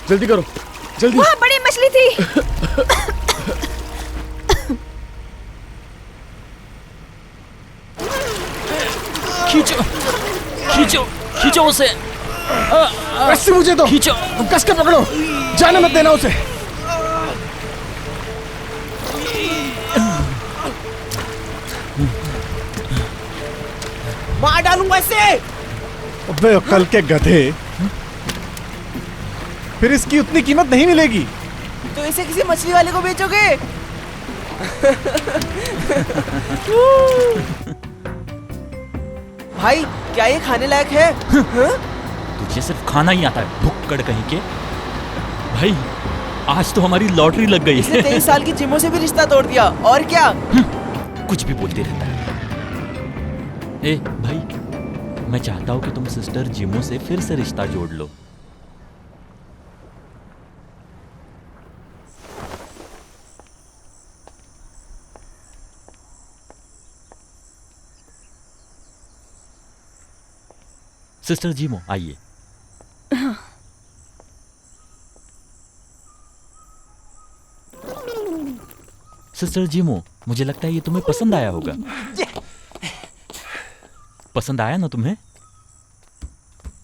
जल्दी करो, जल्दी। वहाँ बड़ी मछली थी। खींचो, खींचो, खींचो उसे। रस्सी मुझे दो। खींचो, कस के पकड़ो, जाने मत देना उसे। मार डालूंगा इसे। अबे अक्ल के गधे, फिर इसकी उतनी कीमत नहीं मिलेगी। तो इसे किसी मछली वाले को बेचोगे? भाई क्या ये खाने लायक है? तुझे सिर्फ खाना ही आता है, भुक्कड़ कहीं के। भाई आज तो हमारी लॉटरी लग गई। इसने 23 साल की जिमो से भी रिश्ता तोड़ दिया, और क्या? कुछ भी बोलते रहता है। ए भाई, मैं चाहता हूँ कि तुम सिस्टर जिमो से फिर से रिश्ता जोड़ लो। सिस्टर जीमो आइए। हाँ। सिस्टर जीमो, मुझे लगता है ये तुम्हें पसंद आया होगा। पसंद आया ना तुम्हें?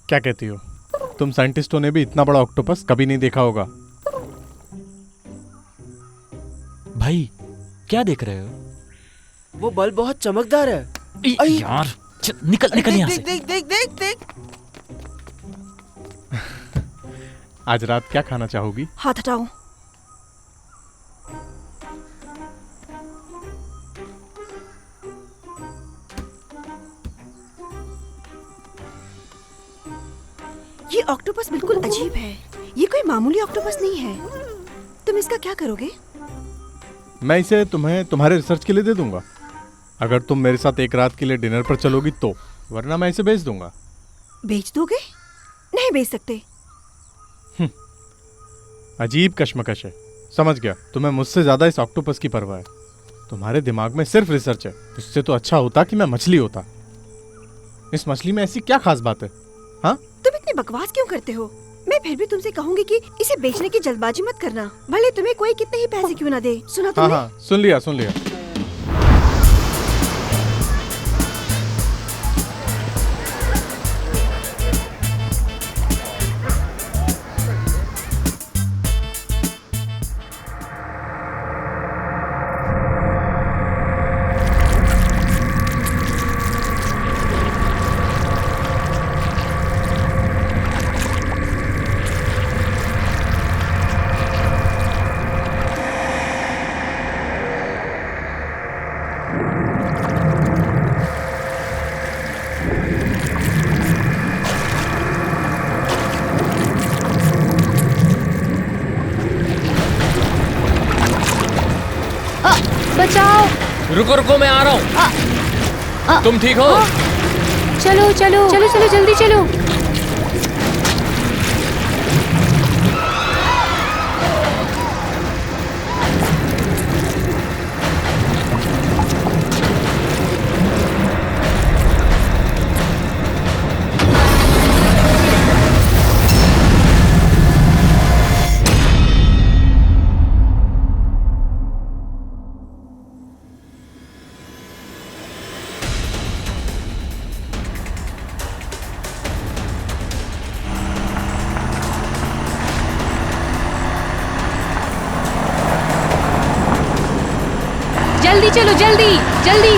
क्या कहती हो? तुम साइंटिस्टों ने भी इतना बड़ा ऑक्टोपस कभी नहीं देखा होगा। भाई क्या देख रहे हो? वो बल्ब बहुत चमकदार है। यार निकल निकल यहाँ से। देख देख देख देख। आज रात क्या खाना चाहोगी? हाथ हटाओ। ये ऑक्टोपस बिल्कुल अजीब है। ये कोई मामूली ऑक्टोपस नहीं है। तुम इसका क्या करोगे? मैं इसे तुम्हें तुम्हारे रिसर्च के लिए दे दूंगा, अगर तुम मेरे साथ एक रात के लिए डिनर पर चलोगी तो, वरना मैं इसे बेच दूंगा। बेच दोगे? नहीं बेच सकते। अजीब कश्मकश है। समझ गया, तुम्हें मुझसे ज्यादा इस ऑक्टोपस की परवाह है। तुम्हारे दिमाग में सिर्फ रिसर्च है। इससे तो अच्छा होता कि मैं मछली होता। इस मछली में ऐसी क्या खास बात है? हाँ, तुम इतनी बकवास क्यों करते हो? मैं फिर भी तुमसे कहूंगी कि इसे बेचने की जल्दबाजी मत करना, भले तुम्हें कोई कितने ही पैसे क्यों ना दे। सुना तुमने? हाँ, सुन लिया सुन लिया। बचाओ। रुको रुको, मैं आ रहा हूँ। तुम ठीक हो? चलो चलो चलो चलो जल्दी चलो। जल्दी चलो, जल्दी जल्दी।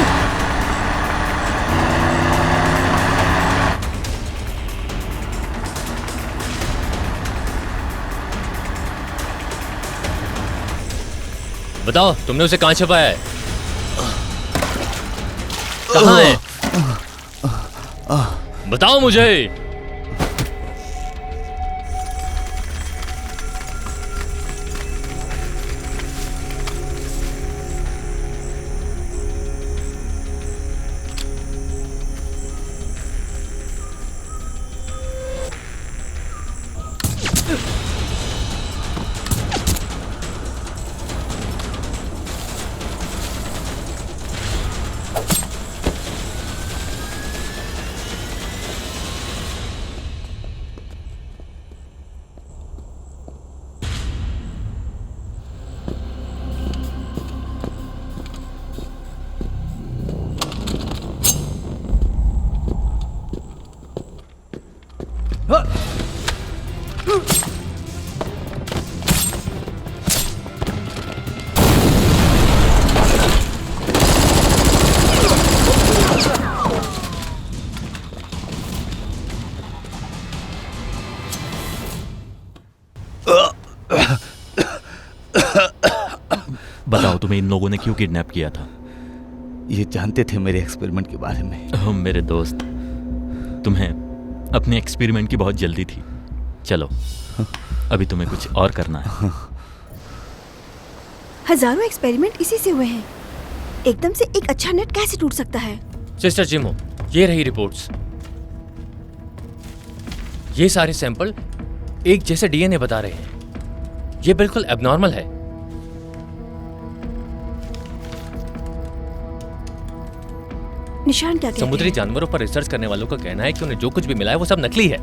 बताओ, तुमने उसे कहाँ छुपाया है? कहाँ है? बताओ मुझे। बताओ, तुम्हें इन लोगों ने क्यों किडनैप किया था? ये जानते थे मेरे एक्सपेरिमेंट के बारे में। ओह मेरे दोस्त, तुम्हें अपने एक्सपेरिमेंट की बहुत जल्दी थी। चलो, अभी तुम्हें कुछ और करना है। हजारों एक्सपेरिमेंट इसी से हुए हैं। एकदम से एक अच्छा नेट कैसे टूट सकता है? सिस्टर जिमो, ये रही रिपोर्ट्स। ये सारे सैंपल एक जैसे डीएनए बता रहे हैं। ये बिल्कुल एबनॉर्मल है। निशान क्या कहते समुद्री हैं? जानवरों पर रिसर्च करने वालों का कहना है कि उन्हें जो कुछ भी मिला है वो सब नकली है।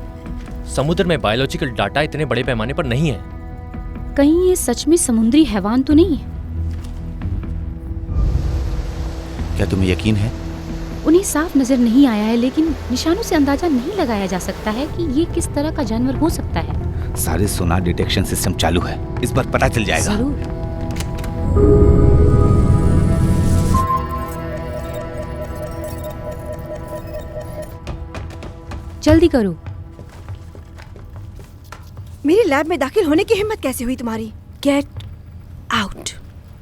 समुद्र में बायोलॉजिकल डाटा इतने बड़े पैमाने पर नहीं है। कहीं ये सच में समुद्री हैवान तो नहीं है? क्या तुम्हें यकीन है? उन्हें साफ नजर नहीं आया है, लेकिन निशानों से अंदाजा नहीं लगाया जा सकता है कि ये किस तरह का जानवर हो सकता है। सारे सोनार डिटेक्शन सिस्टम चालू है, इस बार पता चल जाएगा। जरूर। जल्दी करो। मेरी लैब में दाखिल होने की हिम्मत कैसे हुई तुम्हारी? Get out.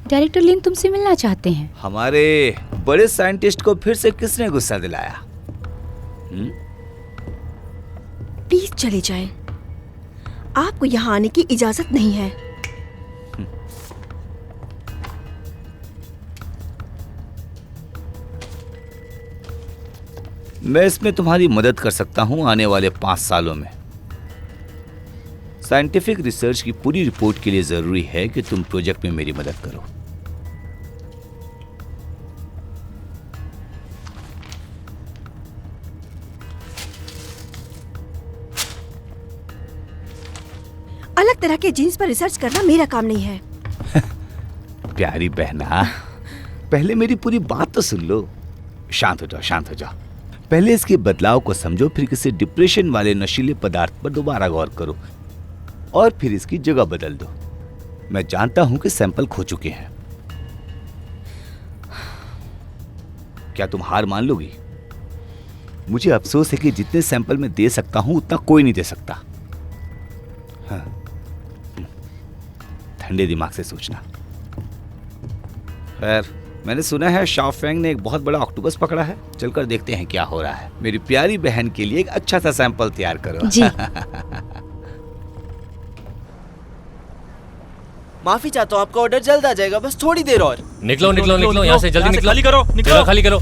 डायरेक्टर लिन तुमसे मिलना चाहते हैं। हमारे बड़े साइंटिस्ट को फिर से किसने गुस्सा दिलाया? प्लीज चले जाएं। आपको यहाँ आने की इजाजत नहीं है। मैं इसमें तुम्हारी मदद कर सकता हूं आने वाले 5 सालों में। साइंटिफिक रिसर्च की पूरी रिपोर्ट के लिए जरूरी है कि तुम प्रोजेक्ट में मेरी मदद करो। अलग तरह के जीन्स पर रिसर्च करना मेरा काम नहीं है। प्यारी बहना, पहले मेरी पूरी बात तो सुन लो। शांत हो जाओ, शांत हो जाओ। पहले इसके बदलाव को समझो, फिर किसी डिप्रेशन वाले नशीले पदार्थ पर दोबारा गौर करो और फिर इसकी जगह बदल दो। मैं जानता हूं कि सैंपल खो चुके हैं। क्या तुम हार मान लोगी? मुझे अफसोस है कि जितने सैंपल मैं दे सकता हूं उतना कोई नहीं दे सकता। हाँ। ठंडे दिमाग से सोचना। खैर, मैंने सुना है शाओफेंग ने एक बहुत बड़ा ऑक्टोपस पकड़ा है। चलकर देखते हैं क्या हो रहा है। मेरी प्यारी बहन के लिए एक अच्छा सा सैंपल तैयार करो। जी। माफी चाहता हूँ, आपका ऑर्डर जल्द आ जाएगा, बस थोड़ी देर और। निकलो निकलो निकलो यहाँ से, जल्दी निकलो। खाली करो, निकलो। जगह खाली करो।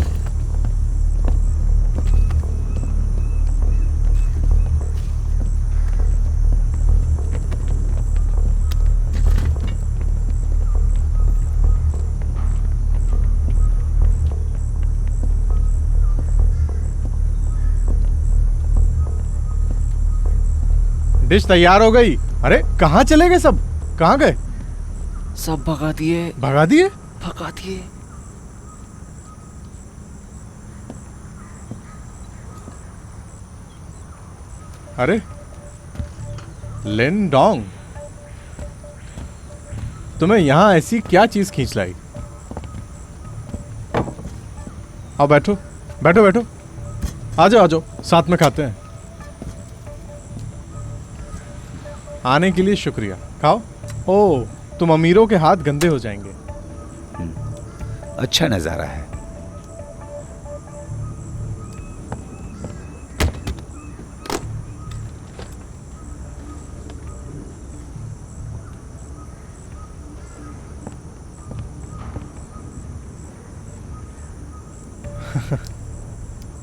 डिश तैयार हो गई। अरे कहाँ चले गए सब? कहाँ गए? सब भगा दिए, भगा दिए? भगा दिए। अरे लिन डोंग, तुम्हें यहाँ ऐसी क्या चीज खींच लाई? आओ बैठो बैठो बैठो, आ जाओ साथ में खाते हैं। आने के लिए शुक्रिया। खाओ। ओ, तुम अमीरों के हाथ गंदे हो जाएंगे। अच्छा नजारा है।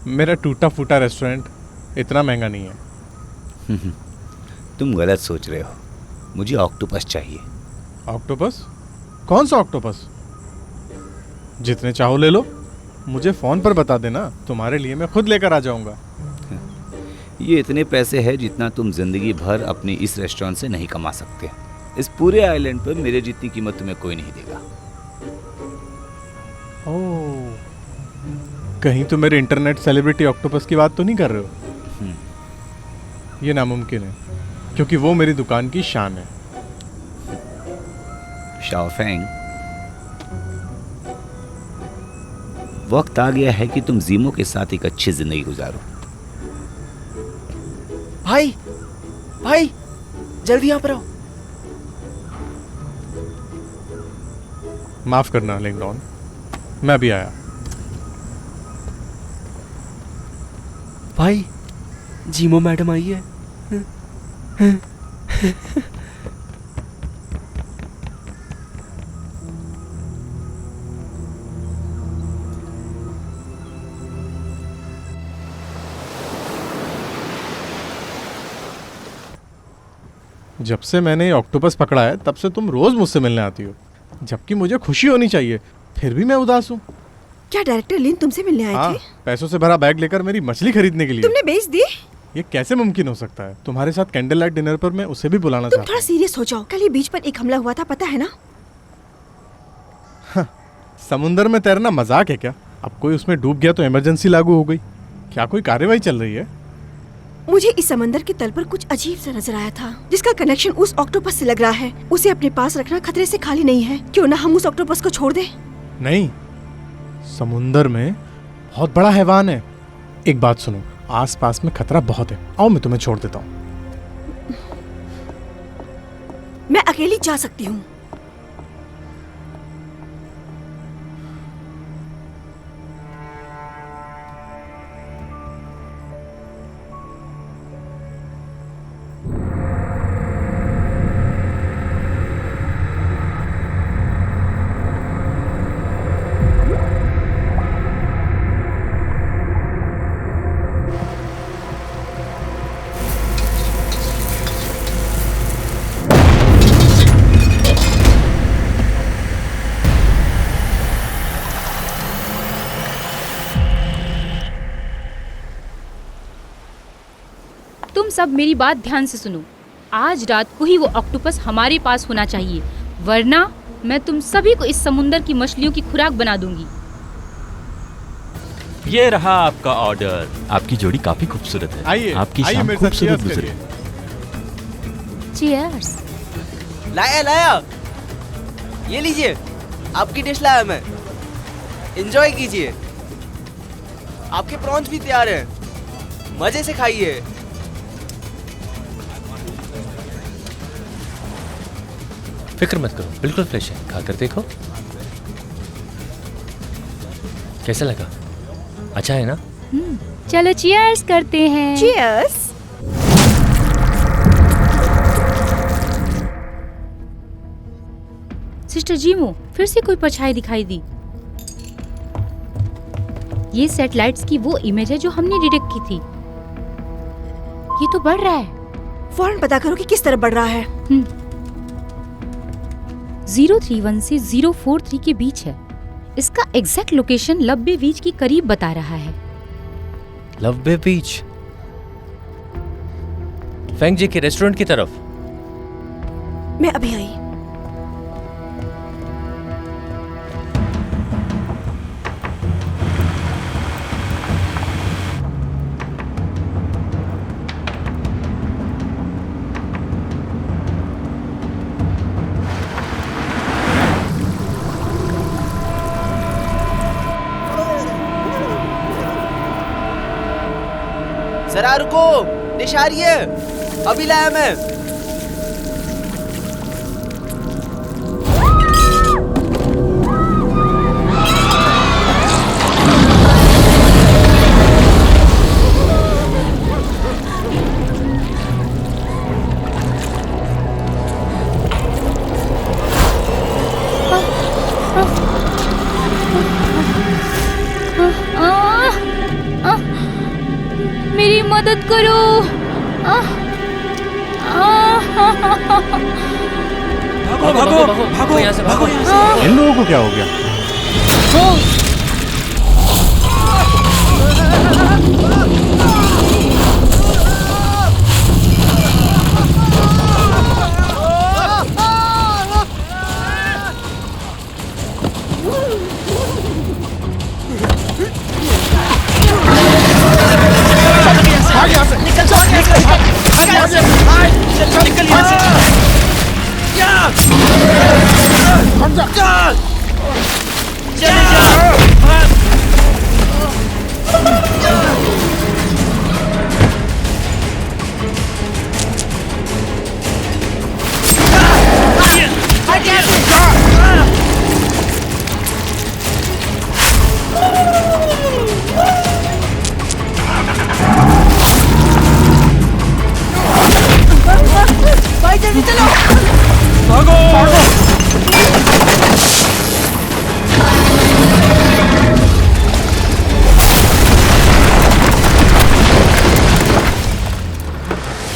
मेरा टूटा फूटा रेस्टोरेंट इतना महंगा नहीं है। तुम गलत सोच रहे हो, मुझे ऑक्टोपस चाहिए। ऑक्टोपस? कौन सा ऑक्टोपस? जितने चाहो ले लो, मुझे फोन पर बता देना, तुम्हारे लिए मैं खुद लेकर आ जाऊंगा। ये इतने पैसे हैं जितना तुम जिंदगी भर अपनी इस रेस्टोरेंट से नहीं कमा सकते। इस पूरे आइलैंड पर मेरे जितनी कीमत तुम्हें कोई नहीं देगा। ओह, कहीं तुम मेरे इंटरनेट सेलिब्रिटी ऑक्टोपस की बात तो नहीं कर रहे हो? ये नामुमकिन है, क्योंकि वो मेरी दुकान की शान है। शाओफेंग, वक्त आ गया है कि तुम जीमो के साथ एक अच्छी जिंदगी गुजारो। भाई, भाई, जल्दी यहाँ पर आओ। माफ करना लिंगडॉन, मैं भी आया। भाई, जीमो मैडम आई है। जब से मैंने ये ऑक्टोपस पकड़ा है तब से तुम रोज मुझसे मिलने आती हो, जबकि मुझे खुशी होनी चाहिए, फिर भी मैं उदास हूँ। क्या डायरेक्टर लिन तुमसे मिलने आए हाँ, थे? पैसों से भरा बैग लेकर मेरी मछली खरीदने के लिए। तुमने बेच दी? ये कैसे मुमकिन हो सकता है? तुम्हारे साथ कैंडल लाइट डिनर पर मैं उसे भी बुलाना तुम चाहता थोड़ा सीरियस हो जाओ। कल ही बीच पर एक हमला हुआ था, पता है ना? हूँ। समुंदर में तैरना मजाक है क्या? अब कोई उसमें डूब गया तो इमरजेंसी लागू हो गई। क्या कोई कार्यवाही चल रही है? मुझे इस समंदर के तल पर कुछ अजीब सा नजर आया था, जिसका कनेक्शन उस ऑक्टोपस से लग रहा है। उसे अपने पास रखना खतरे से खाली नहीं है। क्यों ना हम उस ऑक्टोपस को छोड़ दें? नहीं, समुंदर में बहुत बड़ा हैवान है। एक बात सुनो, आसपास में खतरा बहुत है। आओ मैं तुम्हें छोड़ देता हूँ। मैं अकेली जा सकती हूँ। तुम सब मेरी बात ध्यान से सुनो। आज रात को ही वो ऑक्टोपस हमारे पास होना चाहिए, वरना मैं तुम सभी को इस समुंदर की मछलियों की खुराक बना दूंगी। ये रहा आपका ऑर्डर। आपकी जोड़ी काफी खूबसूरत है। आइए, आपकी आइए शाम मेरे साथ खूबसूरत cheers गुजरे। करिए। चीयर्स। लाया लाया, ये लीजिए, आपकी डिश लाया मैं। एंजॉय कीजिए। आपके प्रॉन्स भी तैयार हैं, मजे से खाइए। फिक्र मत करो, बिल्कुल फ्रेश है, खाकर देखो। कैसा लगा? अच्छा है ना? चलो चीयर्स करते हैं। Cheers! सिस्टर जीमो, फिर से कोई परछाई दिखाई दी। ये सैटेलाइट्स की वो इमेज है जो हमने डिटेक्ट की थी। ये तो बढ़ रहा है। फौरन पता करो कि किस तरह बढ़ रहा है। 031 से 043 के बीच है। इसका एग्जैक्ट लोकेशन लव्बे बीच के करीब बता रहा है। लव्बे बीच, फेंग जी के रेस्टोरेंट की तरफ। मैं अभी आई। जरा रुको, डिश आ रही है, अभी लाया मैं। मेरी मदद करो। भागो भागो भागो, यहाँ से भागो। इन लोगों को क्या हो गया?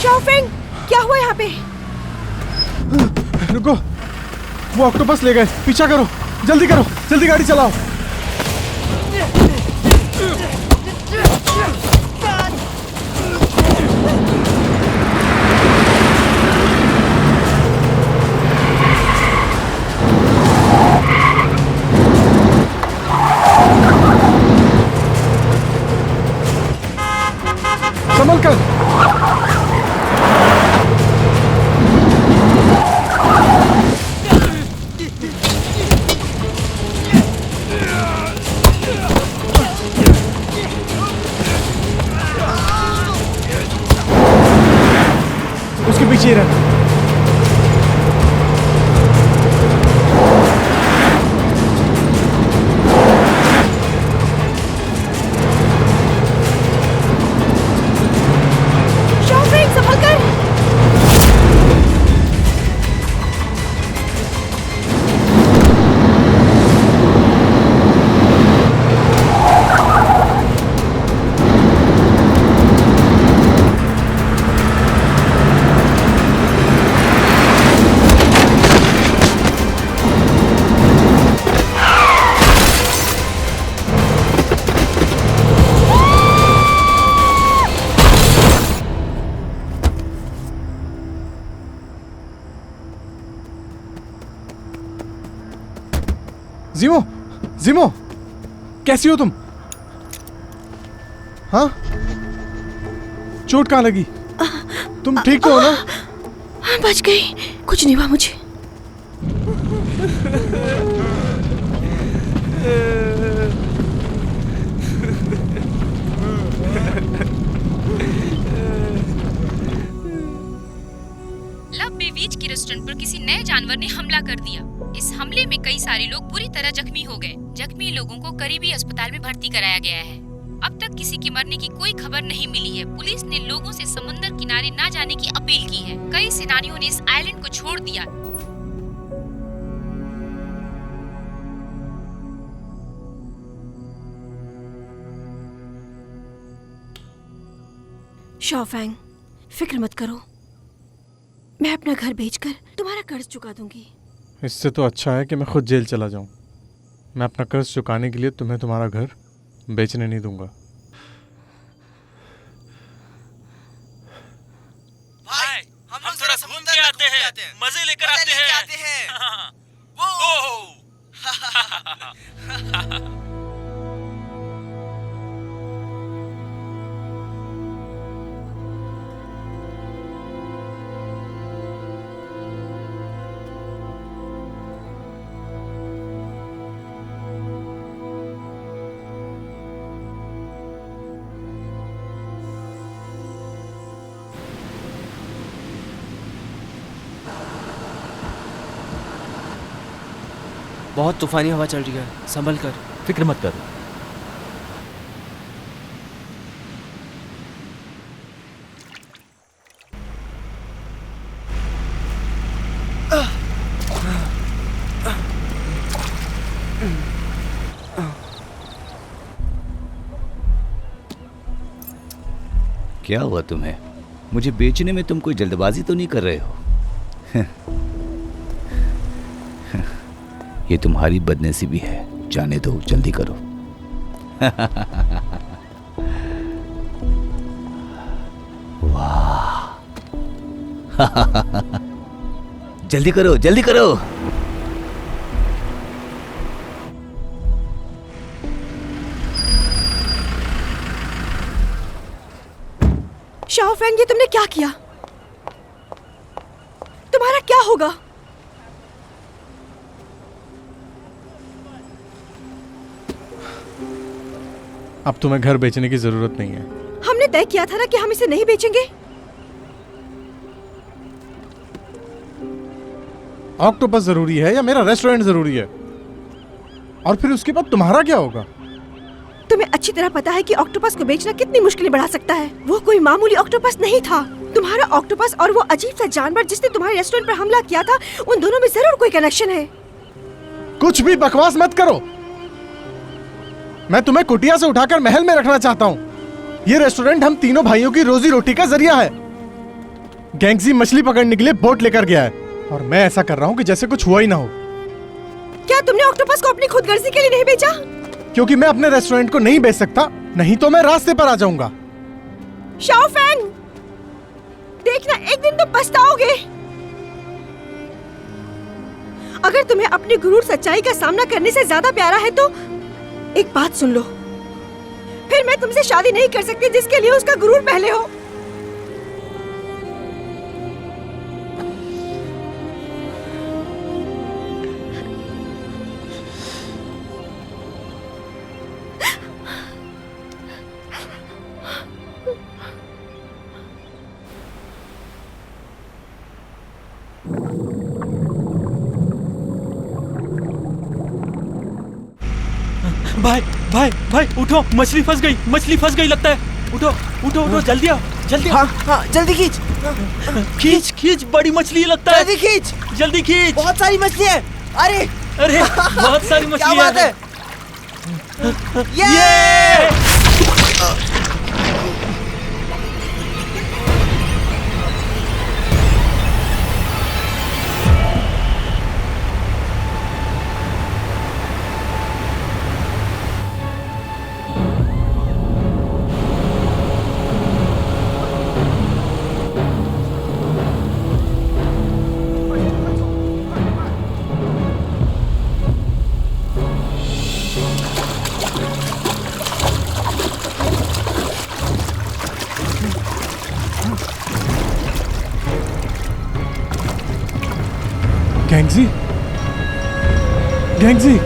शाओफेंग, क्या हुआ यहाँ पे? रुको, वो ऑक्टोपस ले गए। पीछा करो, जल्दी करो, जल्दी गाड़ी चलाओ। संभल कर। उसके पीछे ही रह। शाओफेंग, संभल कर। जीमो, जीमो, कैसी हो तुम? हाँ, चोट कहाँ लगी? तुम ठीक तो हो ना? बच गई, कुछ नहीं हुआ मुझे। लव्बे बीच के रेस्टोरेंट पर किसी नए जानवर ने हमला कर दिया। इस हमले में कई सारे लोग बुरी तरह जख्मी हो गए। जख्मी लोगों को करीबी अस्पताल में भर्ती कराया गया है। अब तक किसी की मरने की कोई खबर नहीं मिली है। पुलिस ने लोगों से समुद्र किनारे न जाने की अपील की है। कई सेनानियों ने इस आइलैंड को छोड़ दिया। शाओफैंग, फिक्र मत करो, मैं अपना घर बेचकर तुम्हारा कर्ज चुका दूंगी। इससे तो अच्छा है कि मैं खुद जेल चला जाऊं। मैं अपना कर्ज चुकाने के लिए तुम्हें तुम्हारा घर बेचने नहीं दूंगा। भाई हम थोड़ा घूम के आते हैं, मजे लेकर आते हैं। वो बहुत तूफानी हवा चल रही है, संभल कर। फिक्र मत करो। क्या हुआ तुम्हें? मुझे बेचने में तुम कोई जल्दबाजी तो नहीं कर रहे हो? ये तुम्हारी बदनसीबी है, जाने दो, जल्दी करो। वाह। जल्दी करो, जल्दी करो। शाओफैंग, ये तुमने क्या किया? तुम्हारा क्या होगा? अब तुम्हें घर बेचने की जरूरत नहीं है। हमने तय किया था ना कि हम इसे नहीं बेचेंगे। ऑक्टोपस जरूरी है या मेरा रेस्टोरेंट जरूरी है? और फिर उसके बाद तुम्हारा क्या होगा? तुम्हें अच्छी तरह पता है कि ऑक्टोपस को बेचना कितनी मुश्किलें बढ़ा सकता है। वो कोई मामूली ऑक्टोपस नहीं था। तुम्हारा ऑक्टोपस और वो अजीब सा जानवर जिसने तुम्हारे रेस्टोरेंट पर हमला किया था, उन दोनों में जरूर कोई कनेक्शन है। कुछ भी बकवास मत करो। मैं तुम्हें कुटिया से उठाकर महल में रखना चाहता हूँ। ये रेस्टोरेंट हम तीनों भाइयों की रोजी रोटी का जरिया है। गैंगजी मछली पकड़ने के लिए बोट लेकर गया है और मैं ऐसा कर रहा हूँ कि जैसे कुछ हुआ ही ना हो। क्या तुमने ऑक्टोपस को अपनी खुदगर्जी के लिए नहीं बेचा? क्योंकि मैं अपने रेस्टोरेंट को नहीं बेच सकता, नहीं तो मैं रास्ते पर आ जाऊंगा। शाओफैंग, देखना एक दिन तुम पछताओगे। अगर तुम्हें अपनी गुरूर सच्चाई का सामना करने से ज्यादा प्यारा है तो एक बात सुन लो, फिर मैं तुमसे शादी नहीं कर सकती जिसके लिए उसका गुरूर पहले हो। भाई भाई भाई उठो, मछली फंस गई, मछली फंस गई लगता है। उठो उठो उठो, जल्दी आओ, जल्दी आओ। हाँ, जल्दी खींच। खींच खींच, बड़ी मछली लगता है। जल्दी खींच, जल्दी खींच। बहुत सारी मछली है। अरे अरे बहुत सारी क्या मछली बात है? ये गैंगजी, गैंगजी,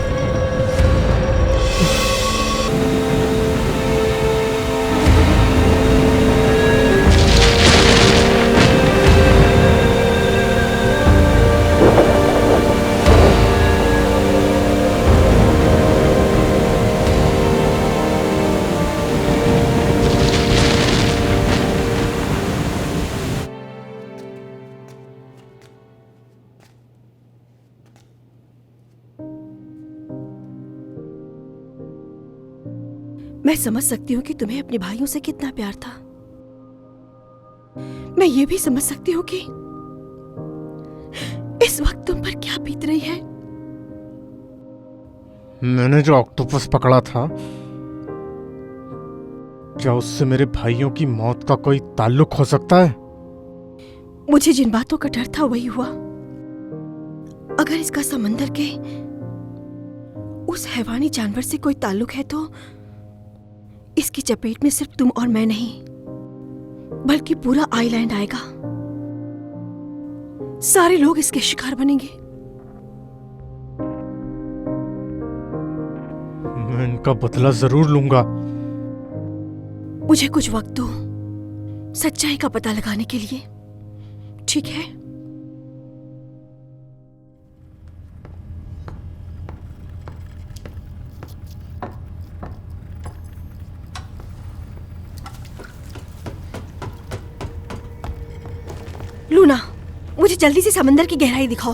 मैं समझ सकती हूँ कि तुम्हें अपने भाइयों से कितना प्यार था, ये भी समझ सकती हूँ कि इस वक्त तुम पर क्या बीत रही है। मैंने जो ऑक्टोपस पकड़ा था, क्या उससे मेरे भाइयों की मौत का कोई ताल्लुक हो सकता है? मुझे जिन बातों का डर था वही हुआ। अगर इसका समंदर के उस हैवानी जानवर से कोई ताल्लुक है तो इसकी चपेट में सिर्फ तुम और मैं नहीं बल्कि पूरा आइलैंड आएगा। सारे लोग इसके शिकार बनेंगे। मैं इनका बदला जरूर लूंगा। मुझे कुछ वक्त दो सच्चाई का पता लगाने के लिए, ठीक है? लूना, मुझे जल्दी से समंदर की गहराई दिखाओ।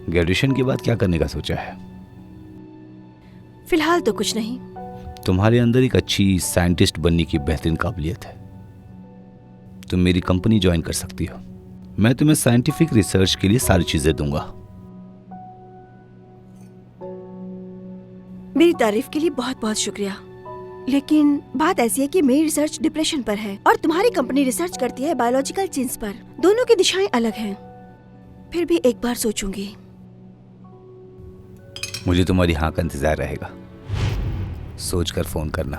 ग्रेजुएशन के बाद क्या करने का सोचा है? फिलहाल तो कुछ नहीं। तुम्हारे अंदर एक अच्छी साइंटिस्ट बनने की बेहतरीन काबिलियत है। तुम मेरी कंपनी ज्वाइन कर सकती हो। मैं तुम्हें साइंटिफिक रिसर्च के लिए सारी चीजें दूंगा। मेरी तारीफ के लिए बहुत बहुत शुक्रिया, लेकिन बात ऐसी है कि मेरी रिसर्च डिप्रेशन पर है और तुम्हारी कंपनी रिसर्च करती है बायोलॉजिकल चेंज पर। दोनों की दिशाएं अलग हैं। फिर भी एक बार सोचूंगी। मुझे तुम्हारी हाँ का इंतजार रहेगा। सोचकर फोन करना।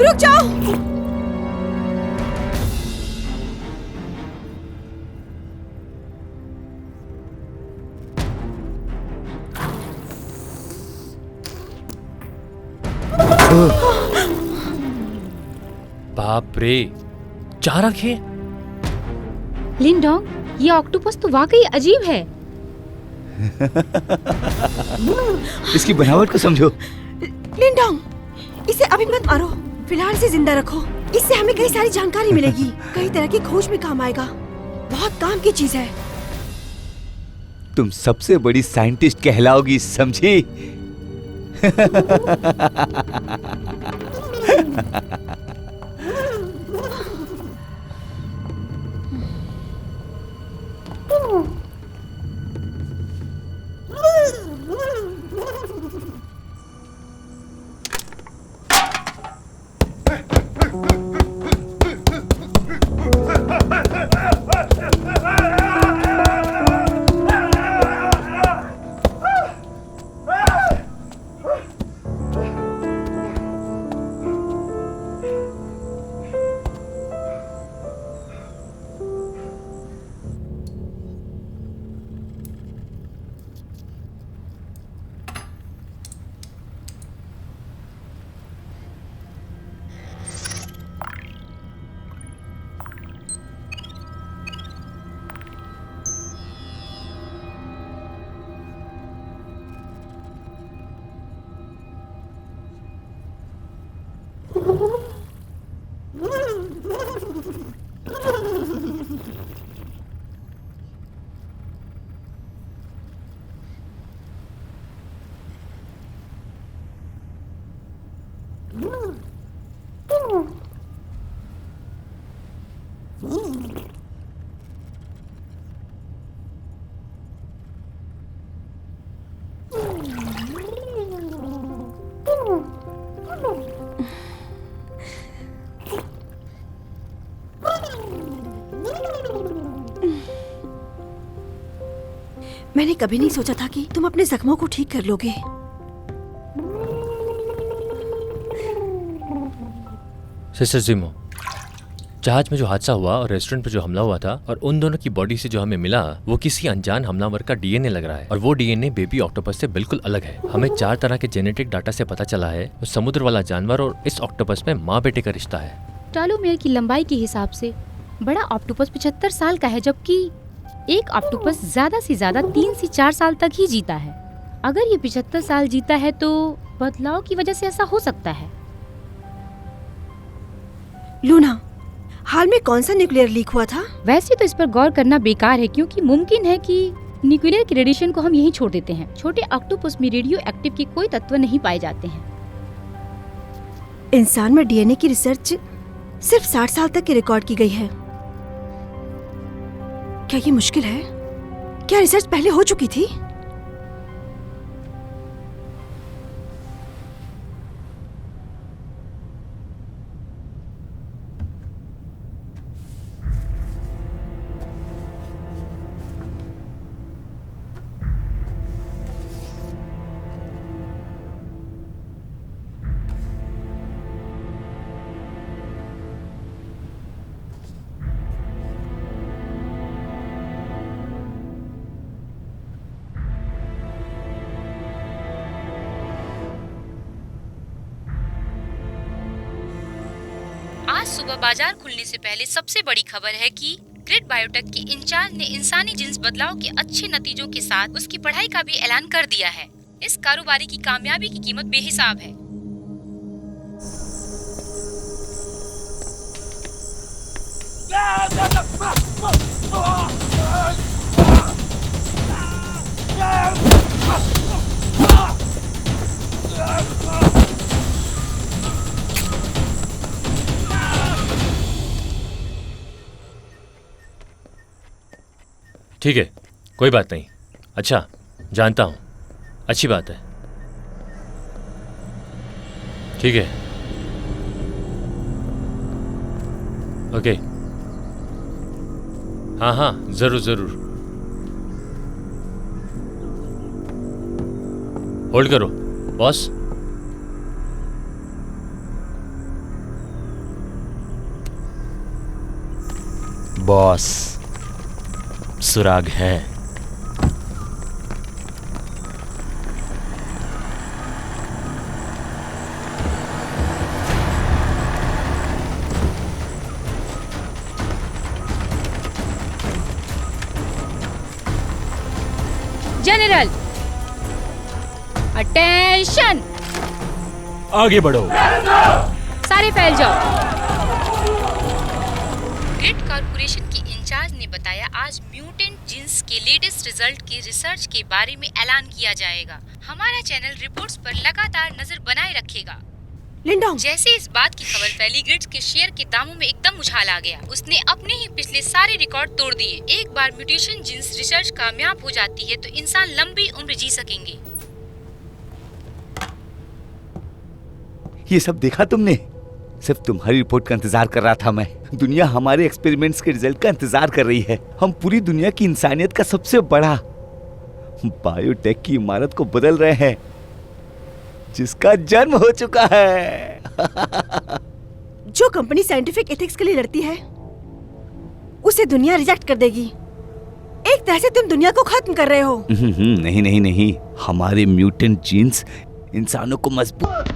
रुक जाओ। बाप रे, जा रखे। लिंडोंग, ये ऑक्टोपस तो वाकई अजीब है। इसकी बनावट को समझो। लिंडोंग, इसे अभी मत मारो। फिलहाल इसे जिंदा रखो। इससे हमें कई सारी जानकारी मिलेगी। कई तरह की खोज में काम आएगा। बहुत काम की चीज है। तुम सबसे बड़ी साइंटिस्ट कहलाओगी, समझी? मैंने कभी नहीं सोचा था कि तुम अपने जख्मों को ठीक कर लोगे। सिस्टर जिमो, जहाज में जो हादसा हुआ और रेस्टोरेंट पे जो हमला हुआ था और उन दोनों की बॉडी से जो हमें मिला वो किसी अनजान हमलावर का डीएनए लग रहा है और वो डीएनए बेबी ऑक्टोपस से बिल्कुल अलग है। हमें 4 तरह के जेनेटिक डाटा से पता चला है उस समुद्र वाला जानवर और इस ऑक्टोपस में माँ बेटे का रिश्ता है। टेलोमेयर की लंबाई के हिसाब से बड़ा ऑक्टोपस 75 साल का है, जबकि एक ऑक्टोपस ज्यादा से ज्यादा 3 से 4 साल तक ही जीता है। अगर ये 75 साल जीता है तो बदलाव की वजह से ऐसा हो सकता है। लूना, हाल में कौन सा न्यूक्लियर लीक हुआ था? वैसे तो इस पर गौर करना बेकार है, क्योंकि मुमकिन है कि न्यूक्लियर के रेडिएशन को हम यहीं छोड़ देते हैं। छोटे ऑक्टोपस में रेडियो एक्टिव के कोई तत्व नहीं पाए जाते हैं। इंसान में डीएनए की रिसर्च सिर्फ 60 साल तक की रिकॉर्ड की गई है। क्या ये मुश्किल है? क्या रिसर्च पहले हो चुकी थी? आज सुबह बाजार खुलने से पहले सबसे बड़ी खबर है कि ग्रिड बायोटेक के इंचार्ज ने इंसानी जिन्स बदलाव के अच्छे नतीजों के साथ उसकी पढ़ाई का भी ऐलान कर दिया है। इस कारोबारी की कामयाबी की कीमत बेहिसाब है। ठीक है, कोई बात नहीं। अच्छा, जानता हूँ, अच्छी बात है। ठीक है, ओके। हाँ हाँ, जरूर जरूर। होल्ड करो बॉस। बॉस, सुराग है। जनरल, अटेंशन, आगे बढ़ो। सारे फैल जाओ। ग्रिड कॉर्पोरेशन के इंचार्ज ने बताया आज म्यूटेंट जीन्स के लेटेस्ट रिजल्ट की रिसर्च के बारे में ऐलान किया जाएगा। हमारा चैनल रिपोर्ट्स पर लगातार नजर बनाए रखेगा। लिंडोंग, जैसे इस बात की खबर फैली, ग्रिड्स के शेयर के दामों में एकदम उछाल आ गया। उसने अपने ही पिछले सारे रिकॉर्ड तोड़ दिए। एक बार म्यूटेशन जीन्स रिसर्च कामयाब हो जाती है तो इंसान लंबी उम्र जी सकेंगे। ये सब देखा तुमने? सिर्फ तुम्हारी रिपोर्ट का इंतजार कर रहा था मैं। दुनिया हमारे एक्सपेरिमेंट्स के रिजल्ट का इंतजार कर रही है। हम पूरी दुनिया की इंसानियत का सबसे बड़ा बायोटेक की इमारत को बदल रहे हैं, जिसका जन्म हो चुका है। जो कंपनी साइंटिफिक एथिक्स के लिए लड़ती है उसे दुनिया रिजेक्ट कर देगी। एक तरह से तुम दुनिया को खत्म कर रहे हो। नहीं नहीं नहीं, हमारे म्यूटेंट जीन्स इंसानों को मजबूत।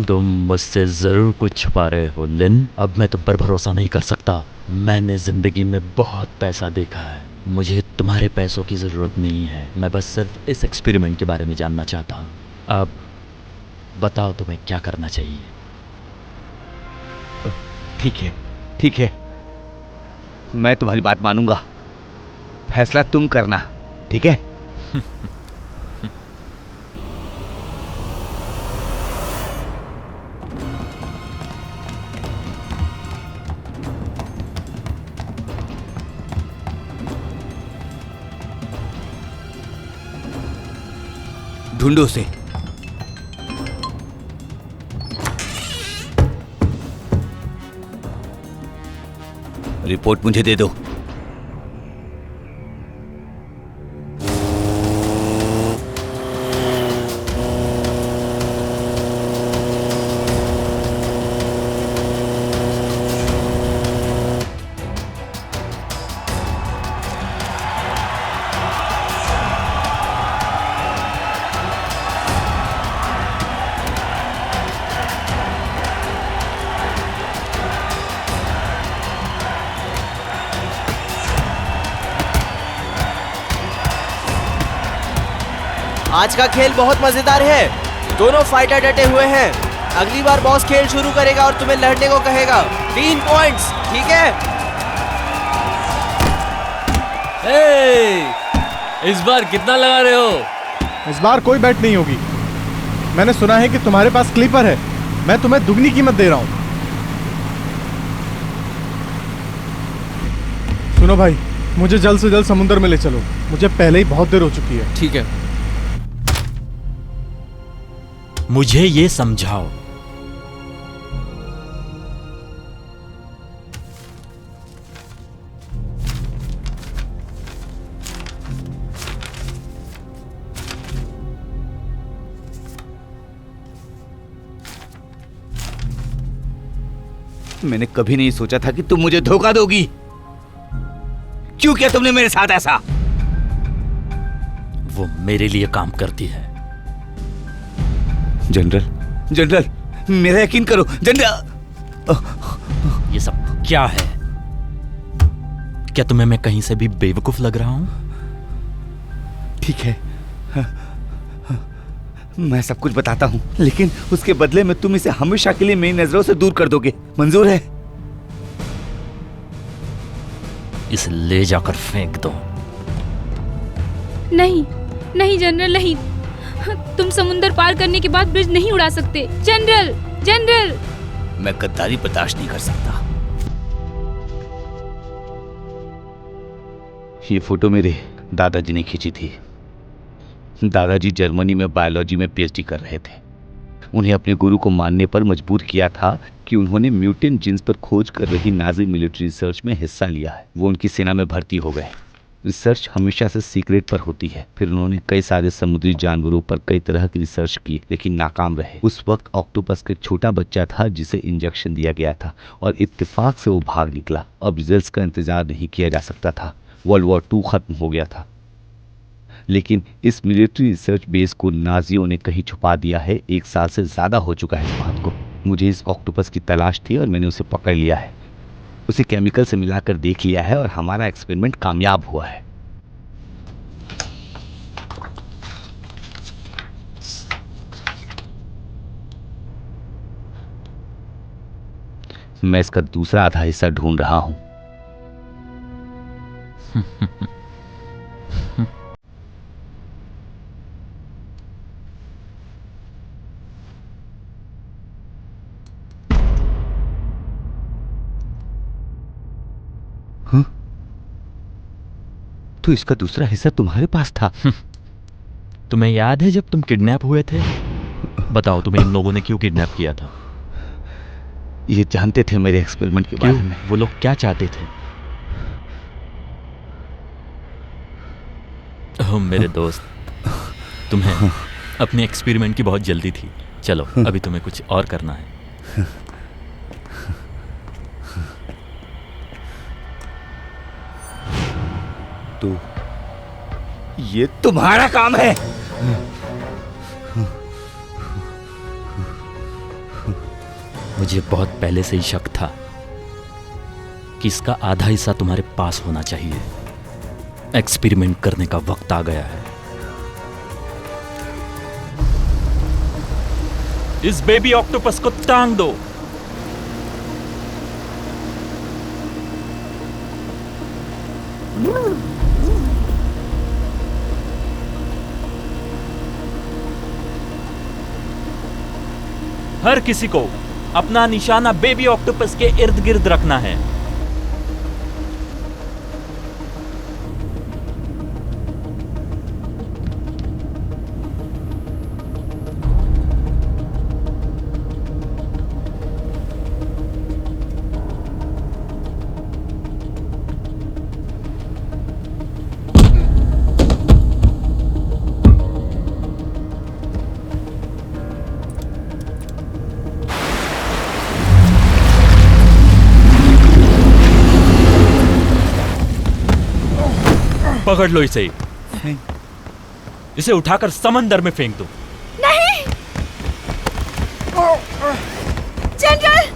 तुम मुझसे जरूर कुछ छुपा रहे हो लिन। अब मैं तुम पर भरोसा नहीं कर सकता। मैंने जिंदगी में बहुत पैसा देखा है। मुझे तुम्हारे पैसों की जरूरत नहीं है। मैं बस सिर्फ इस एक्सपेरिमेंट के बारे में जानना चाहता हूँ। अब बताओ तुम्हें क्या करना चाहिए। ठीक है, मैं तुम्हारी बात मानूंगा। फैसला तुम करना, ठीक है? ढूंढो उसे। रिपोर्ट मुझे दे दो। आज का खेल बहुत मजेदार है। दोनों फाइटर डटे हुए हैं। अगली बार बॉस खेल शुरू करेगा और तुम्हें लड़ने को कहेगा। 3 पॉइंट्स, ठीक है? इस बार कितना लगा रहे हो? इस बार कोई बैट नहीं होगी। मैंने सुना है कि तुम्हारे पास क्लीपर है। मैं तुम्हें दुगनी कीमत दे रहा हूं। सुनो भाई, मुझे जल्द से जल्द समुद्र में ले चलो। मुझे पहले ही बहुत देर हो चुकी है। ठीक है। मुझे ये समझाओ, मैंने कभी नहीं सोचा था कि तुम मुझे धोखा दोगी। क्यों किया तुमने मेरे साथ ऐसा? वो मेरे लिए काम करती है। जनरल, मेरा यकीन करो जनरल। ये सब क्या है? क्या तुम्हें मैं कहीं से भी बेवकूफ लग रहा हूं? ठीक है, मैं सब कुछ बताता हूँ, लेकिन उसके बदले में तुम इसे हमेशा के लिए मेरी नजरों से दूर कर दोगे। मंजूर है? इसे ले जाकर फेंक दो। नहीं नहीं जनरल, नहीं। तुम समुंदर पार करने के बाद ब्रिज नहीं उड़ा सकते। General, general. मैं गद्दारी बर्दाश्त नहीं कर सकता। ये फोटो मेरे दादाजी ने खींची थी। दादाजी जर्मनी में बायोलॉजी में पीएचडी कर रहे थे। उन्हें अपने गुरु को मानने पर मजबूर किया था कि उन्होंने म्यूटेंट जीन्स पर खोज कर रही नाजी मिलिट्री रिसर्च में हिस्सा लिया है। वो उनकी सेना में भर्ती हो गए। रिसर्च हमेशा से सीक्रेट पर होती है। फिर उन्होंने कई सारे समुद्री जानवरों पर कई तरह की रिसर्च की, लेकिन नाकाम रहे। उस वक्त ऑक्टोपस का एक छोटा बच्चा था जिसे इंजेक्शन दिया गया था और इत्तेफाक से वो भाग निकला। अब रिजल्ट्स का इंतजार नहीं किया जा सकता था। वर्ल्ड वॉर 2 खत्म हो गया था, लेकिन इस मिलिट्री रिसर्च बेस को नाजियों ने कहीं छुपा दिया है। 1 साल से ज्यादा हो चुका है इस बात को। मुझे इस ऑक्टोपस की तलाश थी और मैंने उसे पकड़ लिया है। उसे केमिकल से मिलाकर देख लिया है और हमारा एक्सपेरिमेंट कामयाब हुआ है। मैं इसका दूसरा आधा हिस्सा ढूंढ रहा हूं। तो इसका दूसरा हिस्सा तुम्हारे पास था? तुम्हें याद है जब तुम किडनैप हुए थे? बताओ, तुम्हें इन लोगों ने क्यों किडनैप किया था? ये जानते थे मेरे एक्सपेरिमेंट के बारे में। वो लोग क्या चाहते थे? ओह मेरे दोस्त, तुम्हें अपने एक्सपेरिमेंट की बहुत जल्दी थी। चलो, अभी तुम्हें कुछ और करना है। तो ये तुम्हारा काम है? मुझे बहुत पहले से ही शक था कि इसका आधा हिस्सा तुम्हारे पास होना चाहिए। एक्सपेरिमेंट करने का वक्त आ गया है। इस बेबी ऑक्टोपस को टांग दो। हर किसी को अपना निशाना बेबी ऑक्टोपस के इर्द गिर्द रखना है। पकड़ लो इसे। इसे उठाकर समंदर में फेंक दो। नहीं जनरल,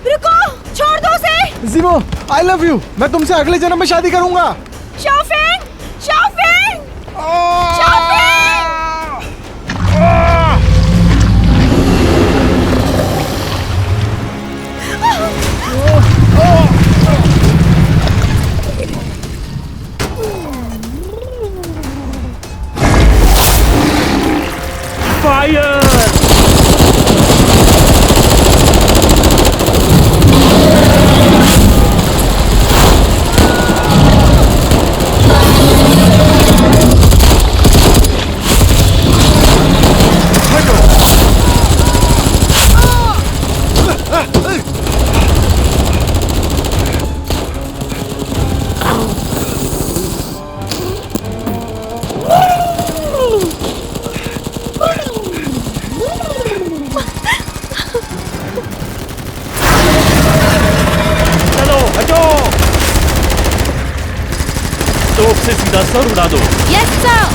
रुको, छोड़ दो उसे। जीवो, आई लव यू। मैं तुमसे अगले जन्म में शादी करूंगा। शाओफेंग, शाओफेंग, शाओफेंग। तोप से सीधा सर उड़ा दो। Yes sir.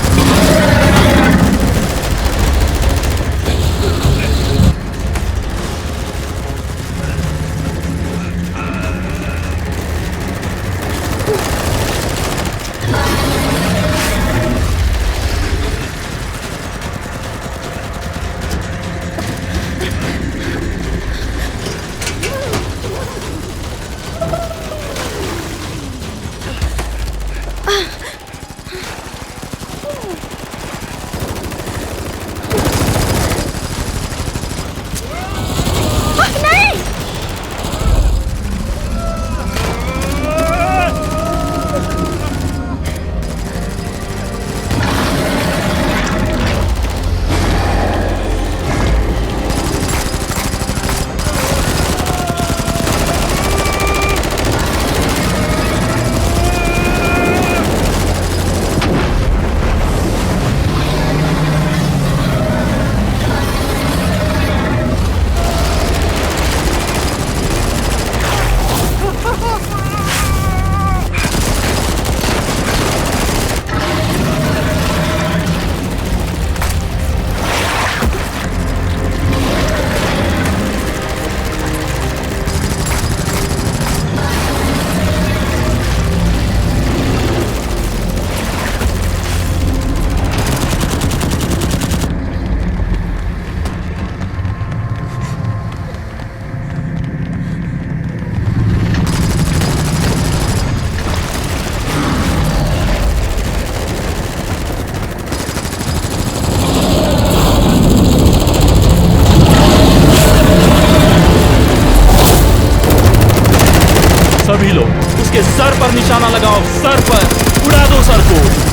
सभी लोग उसके सर पर निशाना लगाओ, सर पर उड़ा दो सर को।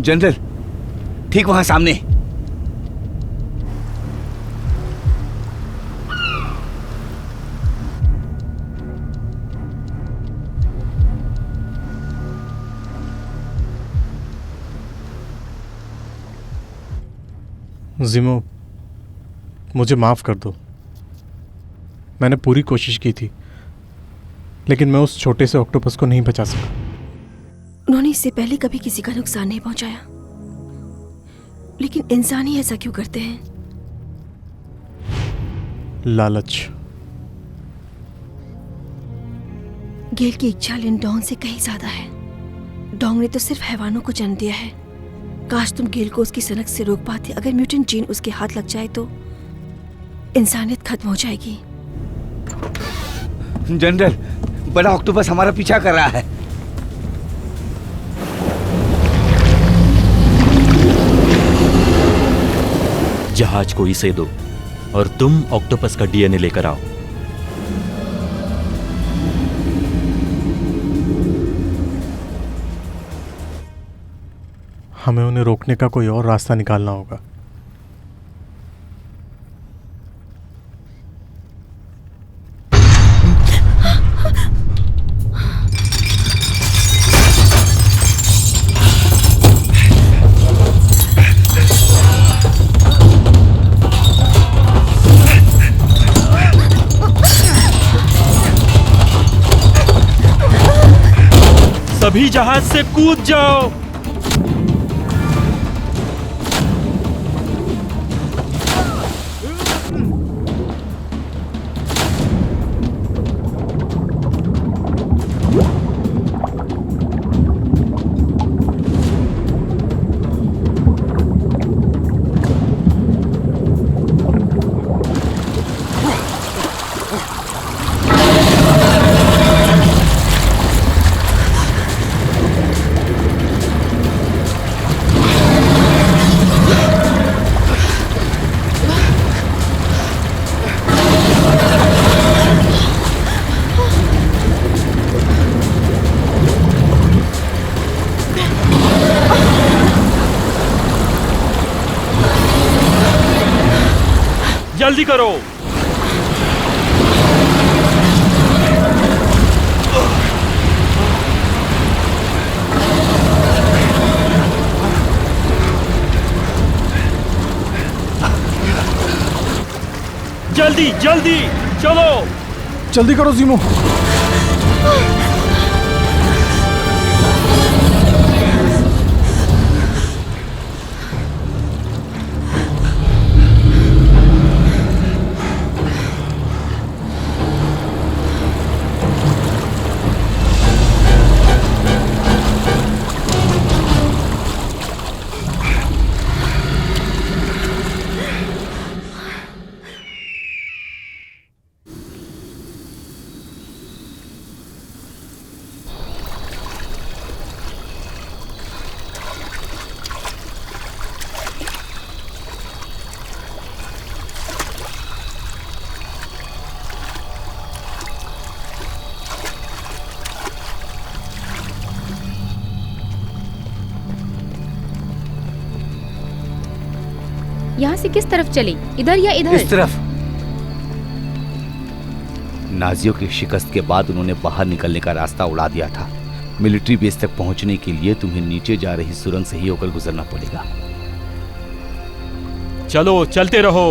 जनरल, ठीक वहां सामने। जिमो, मुझे माफ कर दो। मैंने पूरी कोशिश की थी, लेकिन मैं उस छोटे से ऑक्टोपस को नहीं बचा सका। उन्होंने इससे पहले कभी किसी का नुकसान नहीं पहुंचाया, लेकिन इंसान ही ऐसा क्यों करते हैं? लालच। गेल की इच्छा लिनडॉन से कहीं ज्यादा है। डोंग ने तो सिर्फ हैवानों को जन्म दिया है। काश तुम गेल को उसकी सनक से रोक पाते। अगर म्यूटेंट जीन उसके हाथ लग जाए तो इंसानियत खत्म हो जाएगी। जनरल, बड़ा ऑक्टोपस हमारा पीछा कर रहा है। जहाज को इसे दो और तुम ऑक्टोपस का डीएनए लेकर आओ। हमें उन्हें रोकने का कोई और रास्ता निकालना होगा। सभी जहाज से कूद जाओ। जल्दी करो। जल्दी जल्दी चलो। जल्दी करो जीमो। यहाँ से किस तरफ चले, इधर या इधर? इस तरफ। नाजियों की शिकस्त के बाद उन्होंने बाहर निकलने का रास्ता उड़ा दिया था। मिलिट्री बेस तक पहुंचने के लिए तुम्हें नीचे जा रही सुरंग से ही होकर गुजरना पड़ेगा। चलो चलते रहो।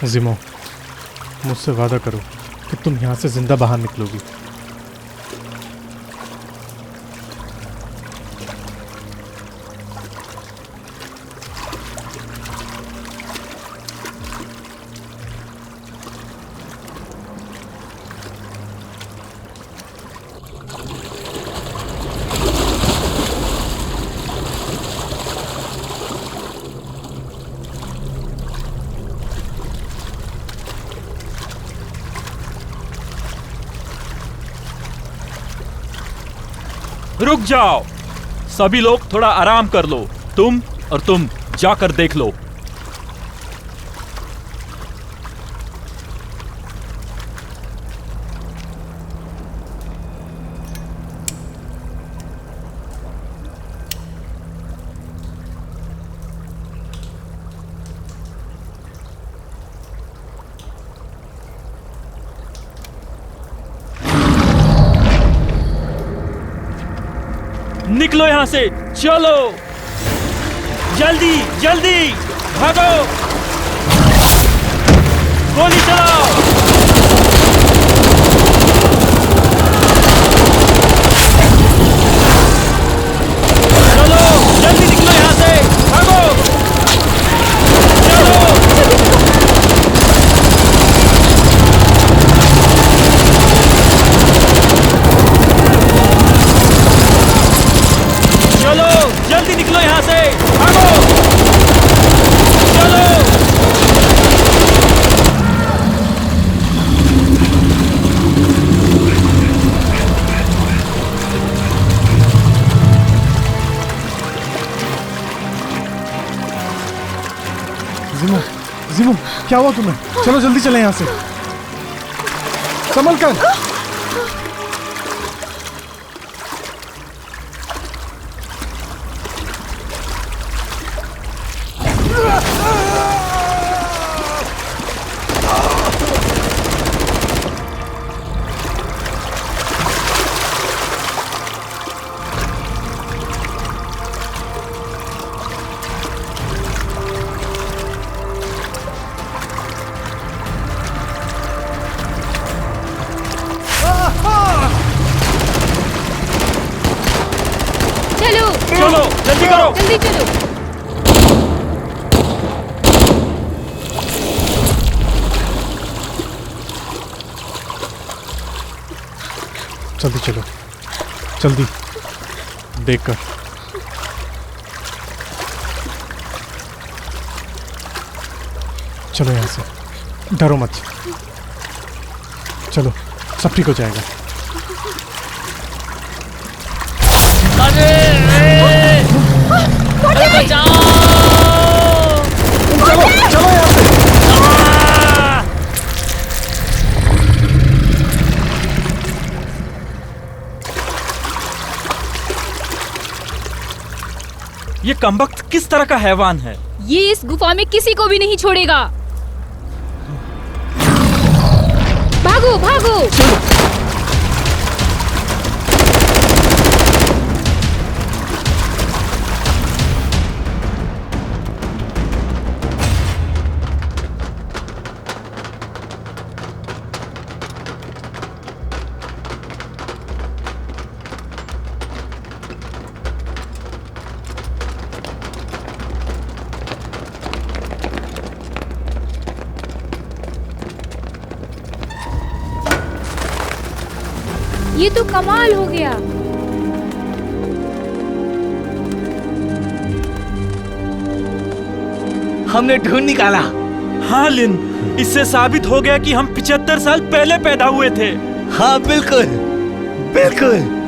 जिमो, मुझसे वादा करो कि तुम यहाँ से जिंदा बाहर निकलोगी। रुक जाओ, सभी लोग थोड़ा आराम कर लो। तुम और तुम जाकर देख लो। निकलो यहां से, चलो जल्दी जल्दी भागो, गोली चलाओ। चलो जल्दी निकलो यहां से, भागो, चलो। चलो जल्दी निकलो यहां से, भागो, चलो। क्या हुआ तुम्हें? चलो जल्दी चले यहाँ से, संभल कर। चलो जल्दी करो। जल्दी चलो। जल्दी चलो, जल्दी, देख कर। चलो यहाँ से, डरो मत। चलो, सब ठीक हो जाएगा। चलो चलो यहाँ से। ये कमबख्त किस तरह का हैवान है? ये इस गुफा में किसी को भी नहीं छोड़ेगा। भागो भागो। ये तो कमाल हो गया। हमने ढूंढ निकाला। हाँ लिन, इससे साबित हो गया कि हम 75 साल पहले पैदा हुए थे। हाँ बिल्कुल बिल्कुल।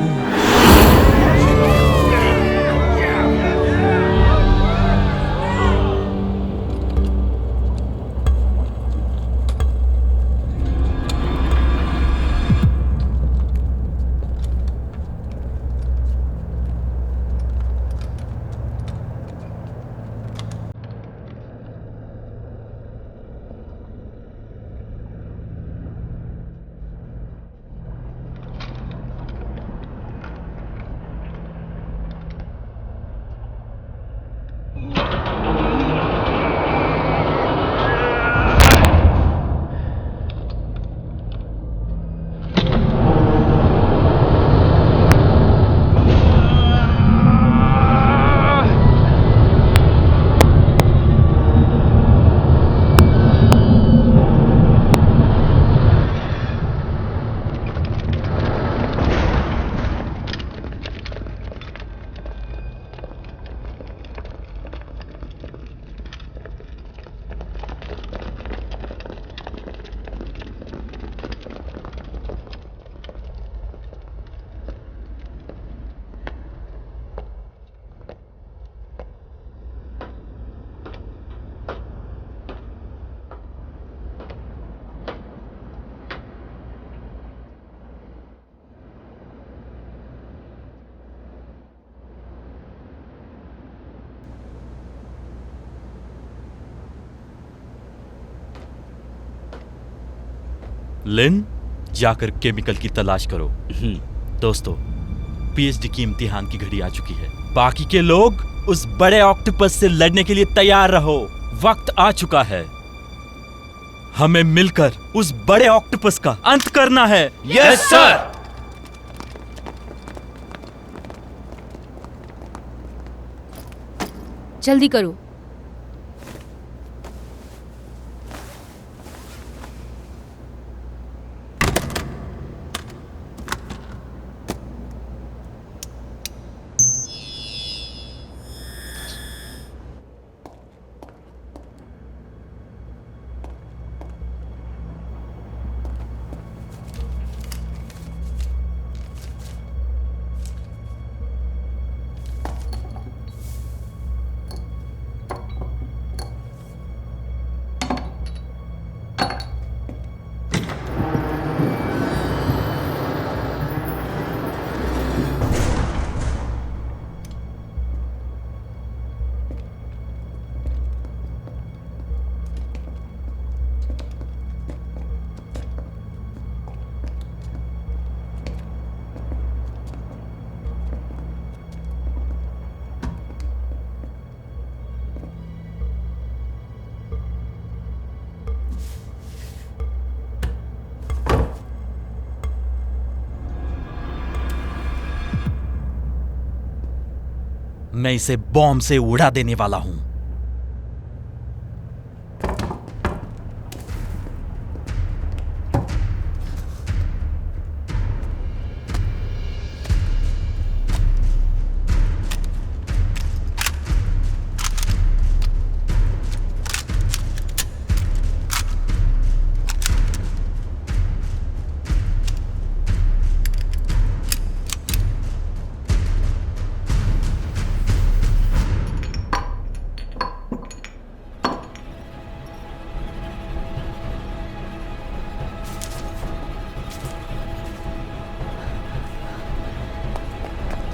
लिन, जाकर केमिकल की तलाश करो। दोस्तों, पीएचडी की इम्तिहान की घड़ी आ चुकी है। बाकी के लोग उस बड़े ऑक्टोपस से लड़ने के लिए तैयार रहो। वक्त आ चुका है। हमें मिलकर उस बड़े ऑक्टोपस का अंत करना है। Yes sir. जल्दी करो। मैं इसे बॉम्ब से उड़ा देने वाला हूं।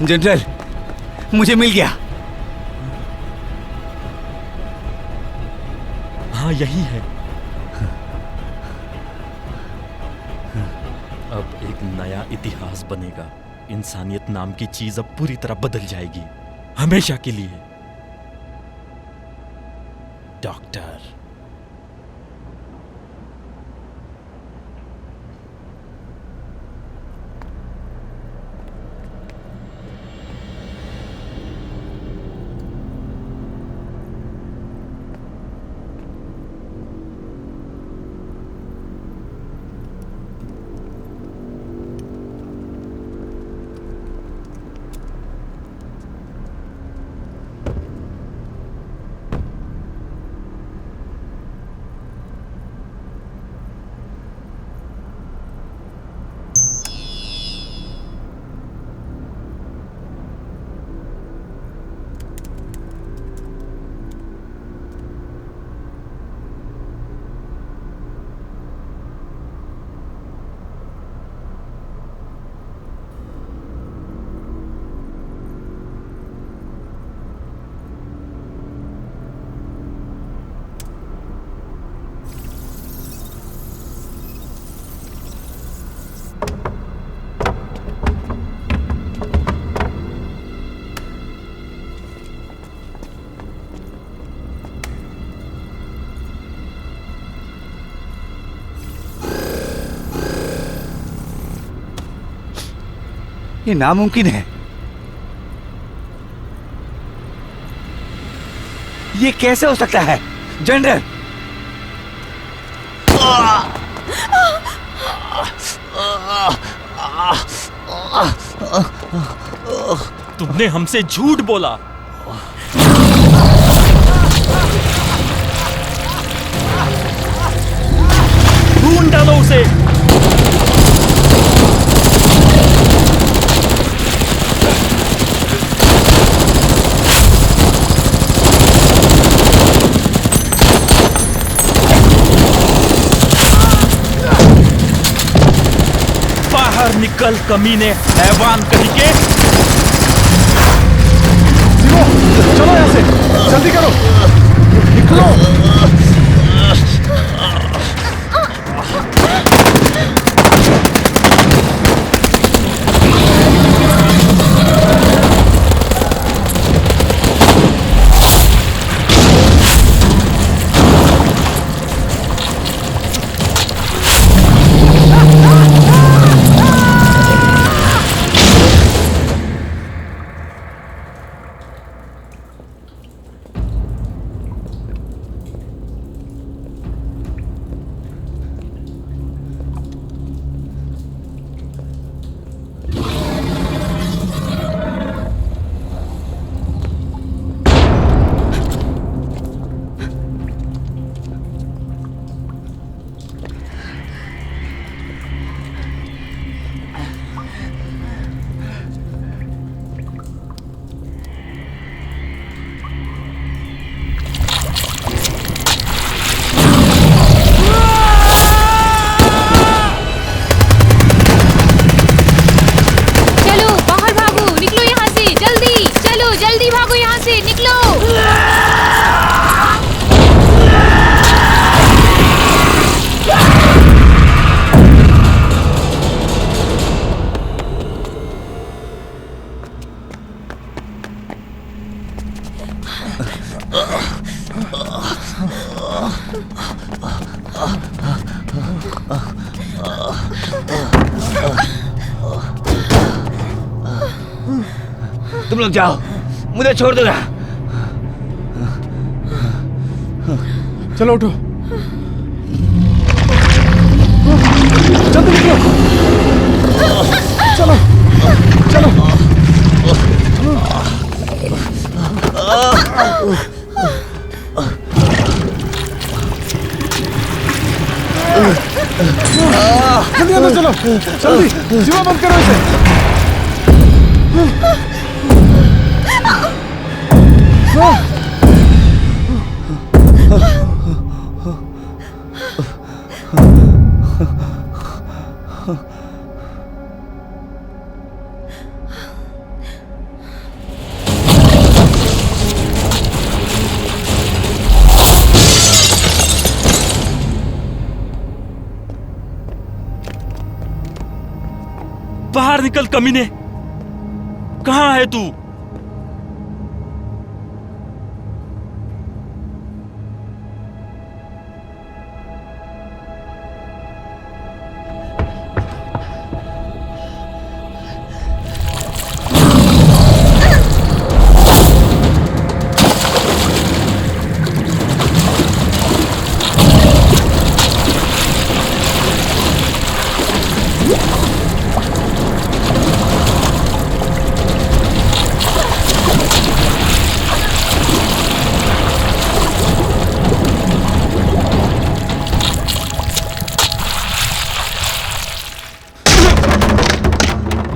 जनरल, मुझे मिल गया। हाँ, यही है। अब एक नया इतिहास बनेगा। इंसानियत नाम की चीज अब पूरी तरह बदल जाएगी, हमेशा के लिए। डॉक्टर, ये नामुमकिन है। ये कैसे हो सकता है जनरल? तुमने हमसे झूठ बोला। ढूंढ डालो उसे। बाहर निकल कमीने, हैवान कहीं के। चलो यहाँ से, जल्दी करो, निकलो। तुम लोग जाओ, मुझे छोड़ दो ना। चलो उठो, जल्दी निकलो। चलो चलो। जल्दी अंदर चलो, जल्दी। जीवा बंद करो इसे। बाहर निकल कमीने, कहां है तू?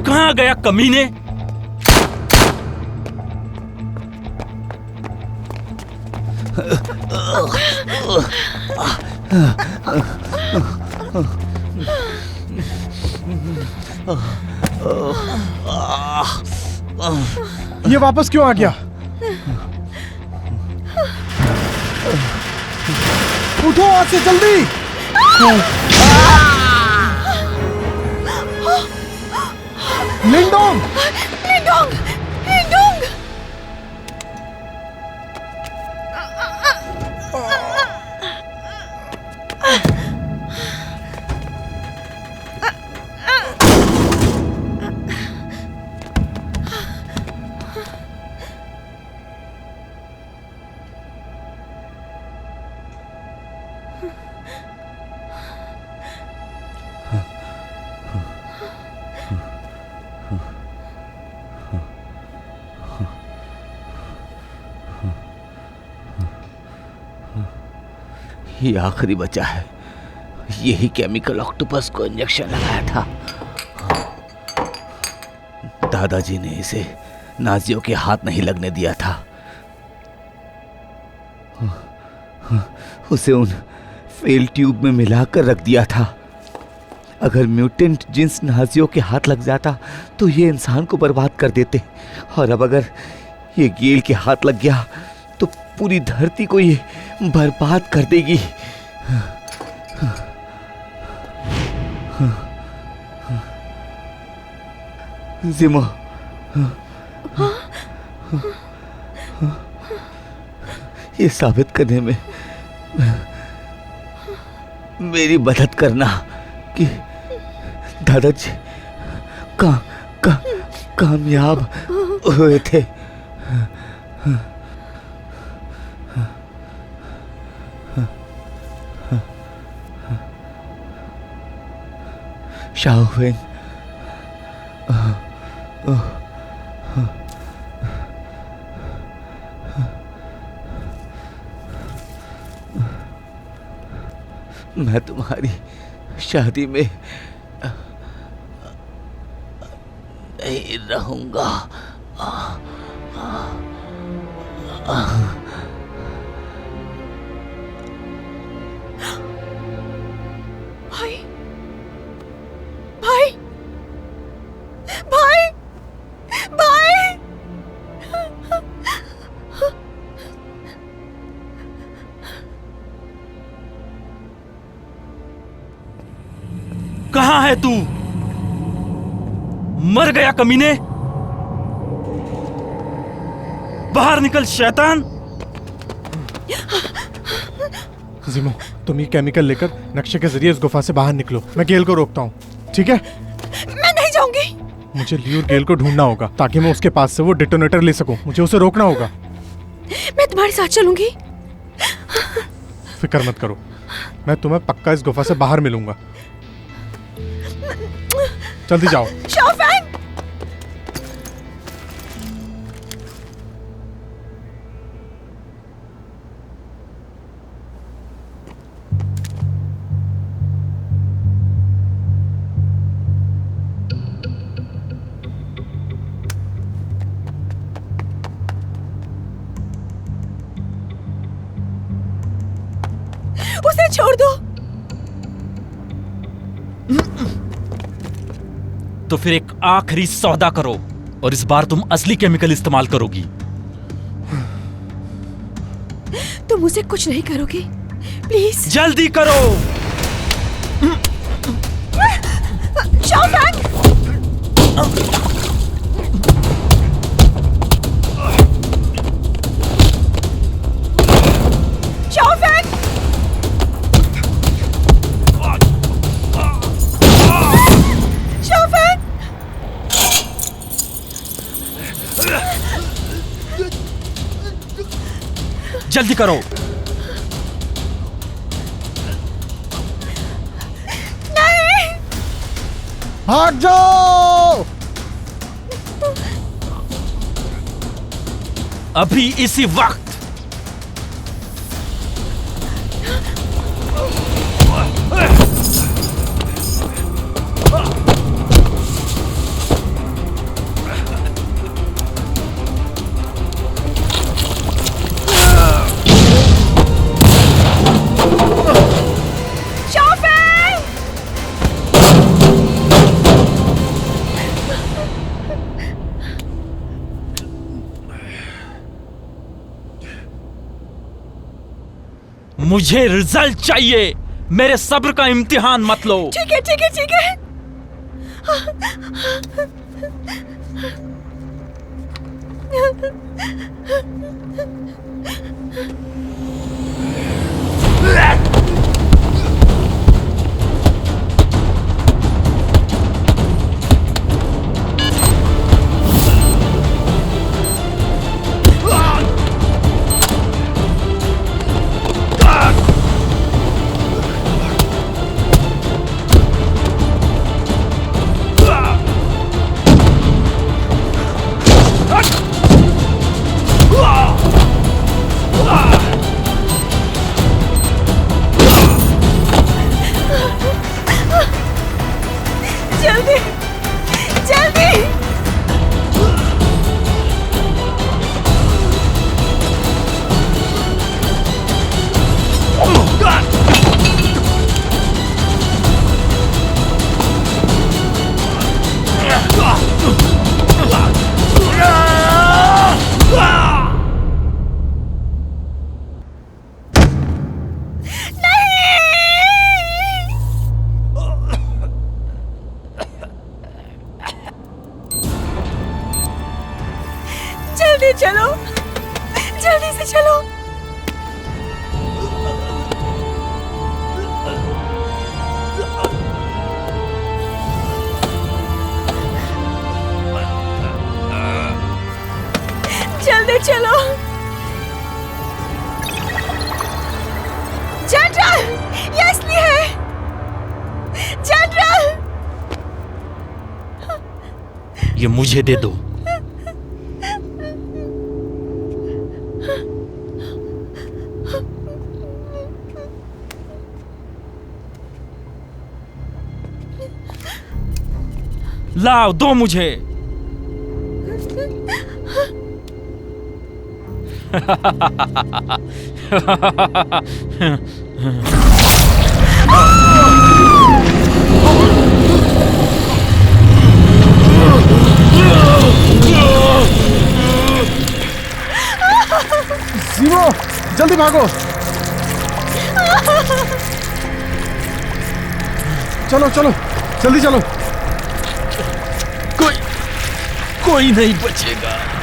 कहां गया कमीने? ये वापस क्यों आ गया? उठो आज से जल्दी। लिंडोंग! लिंडोंग! लिंडोंग! ये आखिरी बचा है। यही केमिकल ऑक्टोपस को इंजेक्शन लगाया था। दादाजी ने इसे नाजियों के हाथ नहीं लगने दिया था। उसे उन फेल ट्यूब में मिलाकर रख दिया था। अगर म्यूटेंट जिन्स नाजियों के हाथ लग जाता तो ये इंसान को बर्बाद कर देते, और अब अगर ये गेल के हाथ लग गया तो पूरी धरती को ये बर्बाद कर देगी। जिमो, ये साबित करने में मेरी मदद करना कि दादाजी कामयाब हुए थे। शाओवेन, मैं तुम्हारी शादी में नहीं रहूंगा। भाई, भाई, भाई, भाई! कहां है तू? मर गया कमीने, बाहर निकल शैतान। जिमो, तुम ये केमिकल लेकर नक्शे के जरिए इस गुफा से बाहर निकलो। मैं गेल को रोकता हूँ, ठीक है? मैं नहीं जाऊंगी। मुझे ली और गेल को ढूंढना होगा ताकि मैं उसके पास से वो डिटोनेटर ले सकूं। मुझे उसे रोकना होगा। मैं तुम्हारे साथ चलूंगी। फिक्र मत करो, मैं तुम्हें पक्का इस गुफा से बाहर मिलूंगा। जल्दी जाओ। शाओफेंग! उसे छोड़ दो। तो फिर एक आखिरी सौदा करो और इस बार तुम असली केमिकल इस्तेमाल करोगी। तुम मुझे कुछ नहीं करोगे, प्लीज। जल्दी करो। शाओफेंग! शाओफेंग! शाओफेंग! जल्दी करो। नहीं! भाग जाओ। अभी इसी वक्त। मुझे रिजल्ट चाहिए, मेरे सब्र का इम्तिहान मत लो। ठीक है, ठीक है, ठीक है। जल्दी, जल्दी। जल्दी चलो, जल्दी से चलो। जल्दी चलो। जनरल, ये असली है। जनरल, ये मुझे दे दो। लाओ, दो मुझे। जीरो, जल्दी भागो। चलो चलो, जल्दी चलो। कोई नहीं बचेगा।